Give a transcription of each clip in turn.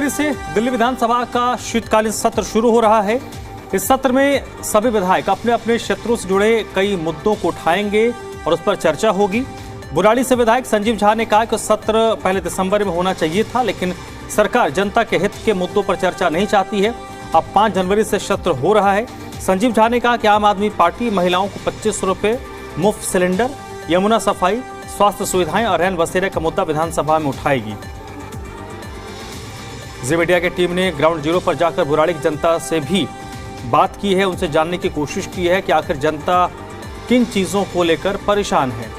जनवरी से दिल्ली विधानसभा का शीतकालीन सत्र शुरू हो रहा है। इस सत्र में सभी विधायक अपने अपने क्षेत्रों से जुड़े कई मुद्दों को उठाएंगे और उस पर चर्चा होगी। बुराड़ी से विधायक संजीव झा ने कहा कि सत्र पहले दिसंबर में होना चाहिए था, लेकिन सरकार जनता के हित के मुद्दों पर चर्चा नहीं चाहती है। अब 5 जनवरी से सत्र हो रहा है। संजीव झा ने कहा कि आम आदमी पार्टी महिलाओं को 2500 रुपये मुफ्त सिलेंडर, यमुना सफाई, स्वास्थ्य सुविधाएं और रैन बसेरे का मुद्दा विधानसभा में उठाएगी। जी मीडिया की टीम ने ग्राउंड जीरो पर जाकर बुराड़ी की जनता से भी बात की है, उनसे जानने की कोशिश की है कि आखिर जनता किन चीजों को लेकर परेशान है।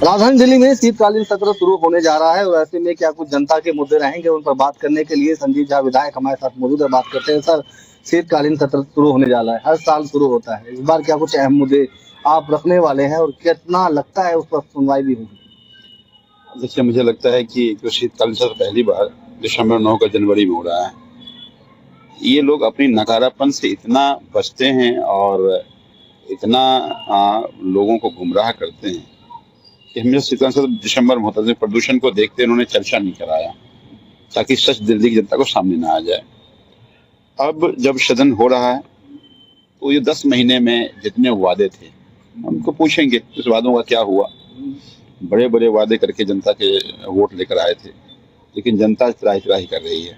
राजधानी दिल्ली में शीतकालीन सत्र शुरू होने जा रहा है और ऐसे में क्या कुछ जनता के मुद्दे रहेंगे, उन पर बात करने के लिए संजीव झा विधायक हमारे साथ मौजूद है। बात करते हैं। सर, शीतकालीन सत्र शुरू होने जा रहा है, हर साल शुरू होता है, इस बार क्या कुछ अहम मुद्दे आप रखने वाले हैं और कितना लगता है उस पर सुनवाई भी होगी? देखिए, मुझे लगता है कि जो शीतकालीन सत्र पहली बार दिसंबर 9 का जनवरी में हो रहा है, ये लोग अपनी नकारापन से इतना बचते हैं और इतना लोगों को गुमराह करते हैं कि हमेशा शीतकालीन सत्र दिसंबर में होता है। प्रदूषण को देखते उन्होंने चर्चा नहीं कराया ताकि सच दिल्ली की जनता को सामने ना आ जाए। अब जब सदन हो रहा है तो ये 10 महीने में जितने वादे थे उनको पूछेंगे उस वादों का क्या हुआ। बड़े बड़े वादे करके जनता के वोट लेकर आए थे, लेकिन जनता त्राही त्राही कर रही है।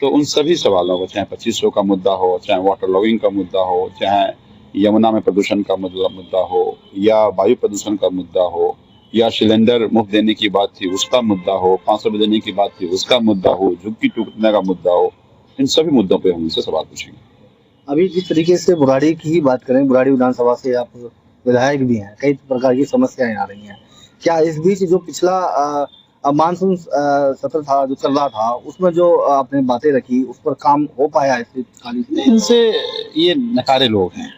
तो उन सभी सवालों को, चाहे 2500 का मुद्दा हो, चाहे वाटर लॉगिंग का मुद्दा हो, चाहे यमुना में प्रदूषण का मुद्दा हो, या वायु प्रदूषण का मुद्दा हो, या सिलेंडर मुफ्त देने की बात थी उसका मुद्दा हो, 500 देने की बात थी उसका मुद्दा हो, झुग्गी टूटने का मुद्दा हो, इन सभी मुद्दों पे हम उनसे सवाल पूछेंगे। अभी जिस तरीके से बुराड़ी की ही बात करें, बुराड़ी विधानसभा से आप विधायक भी हैं, कई प्रकार की समस्याएं आ रही हैं। क्या इस बीच जो पिछला मानसून सत्र था जो चल रहा था, उसमें जो आपने बातें रखी उस पर काम हो पाया है? इनसे ये नकारे लोग हैं,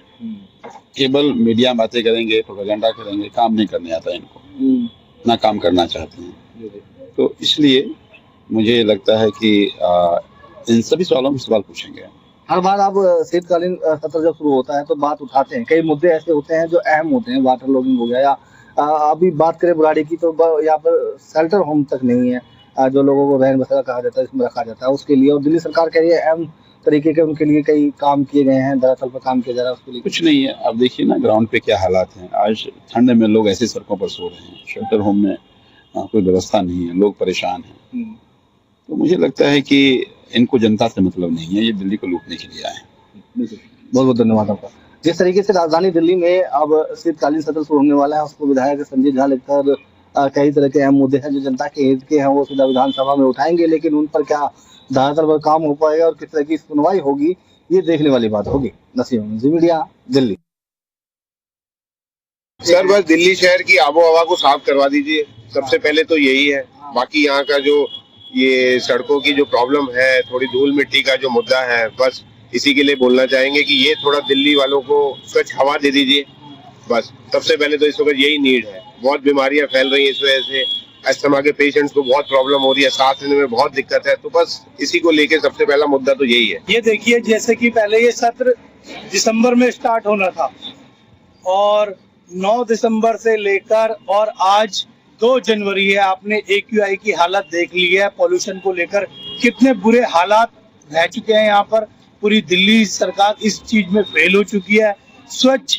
केवल मीडिया बातें करेंगे, प्रोपेगेंडा करेंगे, काम नहीं करने आता इनको, ना काम करना चाहते हैं। तो इसलिए मुझे लगता है कि इन सभी सवालों में सवाल पूछेंगे। हर बार आप शीतकालीन सत्र जब शुरू होता है तो बात उठाते हैं, कई मुद्दे ऐसे होते हैं जो अहम होते हैं, वाटर लॉगिंग हो गया, या अभी बात करें बुराड़ी की तो यहाँ पर शेल्टर होम तक नहीं है, जो लोगों को रैन बसेरा कहा जाता है, इसमें रखा जाता है उसके लिए, और दिल्ली सरकार कह रही है अहम तरीके के उनके लिए कई काम किए गए हैं, दरअसल पर काम किया जा रहा है उसके लिए कुछ नहीं है। अब देखिए ना ग्राउंड पे क्या हालात हैं। आज ठंड में लोग ऐसी सड़कों पर सो रहे हैं, शेल्टर होम में कोई व्यवस्था नहीं है, लोग परेशान हैं। तो मुझे लगता है कि इनको जनता से मतलब नहीं है, ये दिल्ली को लूटने के लिए आए हैं। बहुत बहुत धन्यवाद आपका। जिस तरीके से राजधानी दिल्ली में अब शीतकालीन सत्र शुरू होने वाला है, उसको विधायक संजीव झा लेकर कई तरह के अहम मुद्दे हैं जो जनता के हित के हैं, वो सीधा विधानसभा में उठाएंगे, लेकिन उन पर क्या धरातल पर काम हो पाएगा और किस तरह की सुनवाई होगी, ये देखने वाली बात होगी। नसीम, जी मीडिया, दिल्ली। सर, बस दिल्ली शहर की आबो हवा को साफ करवा दीजिए, सबसे पहले तो यही है। बाकी यहाँ का जो ये सड़कों की जो प्रॉब्लम है, थोड़ी धूल मिट्टी का जो मुद्दा है, बस इसी के लिए बोलना चाहेंगे कि ये थोड़ा दिल्ली वालों को स्वच्छ हवा दे दीजिए। बस सबसे पहले तो इस वक्त यही नीड है। बहुत बीमारियां फैल रही हैं इस वजह से, अस्थमा के पेशेंट्स को बहुत प्रॉब्लम हो रही है, सांस लेने में बहुत दिक्कत है। तो बस इसी को लेके सबसे पहला मुद्दा तो यही है। ये देखिए, जैसे कि पहले ये सत्र दिसंबर में स्टार्ट होना था और 9 दिसंबर से लेकर और आज 2 जनवरी है, आपने AQI की हालत देख ली है। पॉल्यूशन को लेकर कितने बुरे हालात रह चुके हैं यहाँ पर। पूरी दिल्ली सरकार इस चीज में फेल हो चुकी है। स्वच्छ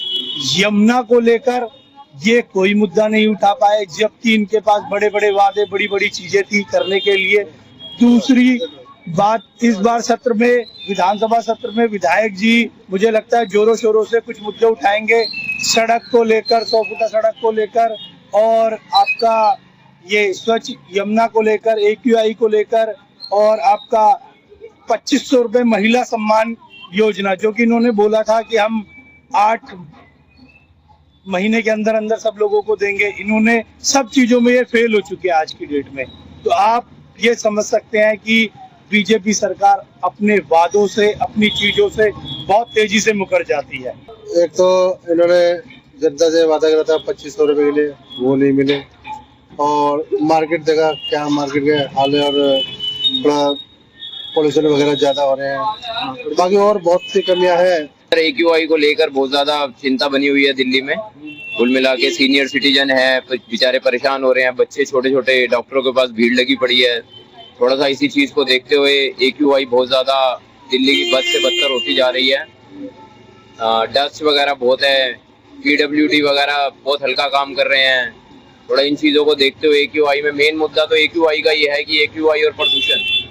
यमुना को लेकर ये कोई मुद्दा नहीं उठा पाए, जबकि इनके पास बड़े बड़े वादे, बड़ी बड़ी चीजें थी करने के लिए। दूसरी बात, इस बार सत्र में, विधानसभा सत्र में विधायक जी मुझे लगता है जोरों शोरों से कुछ मुद्दे उठाएंगे, सड़क को लेकर, 100 फुटा सड़क को लेकर, और आपका ये स्वच्छ यमुना को लेकर, AQI को लेकर, और आपका 2500 रुपये महिला सम्मान योजना, जो कि इन्होंने बोला था कि हम 8 महीने के अंदर अंदर सब लोगों को देंगे। इन्होंने सब चीजों में ये फेल हो चुके हैं आज की डेट में। तो आप ये समझ सकते हैं कि बीजेपी सरकार अपने वादों से, अपनी चीजों से बहुत तेजी से मुकर जाती है। एक तो इन्होंने जनता से वादा करा था 2500 रुपये के लिए, वो नहीं मिले, और मार्केट देखा क्या मार्केट के हाल है, और बड़ा पॉल्यूशन वगैरह ज्यादा हो रहे हैं। बाकी और बहुत सी कमियां हैं AQI को लेकर बहुत ज्यादा चिंता बनी हुई है दिल्ली में। कुल मिला के सीनियर सिटीजन है, बेचारे परेशान हो रहे हैं, बच्चे छोटे छोटे, डॉक्टरों के पास भीड़ लगी पड़ी है। थोड़ा सा इसी चीज को देखते हुए AQI बहुत ज्यादा दिल्ली की बद से बदतर होती जा रही है। डस्ट वगैरह बहुत है, PWD वगैरह बहुत हल्का काम कर रहे हैं। थोड़ा इन चीजों को देखते हुए AQI में मेन मुद्दा तो AQI का ये है कि AQI और प्रदूषण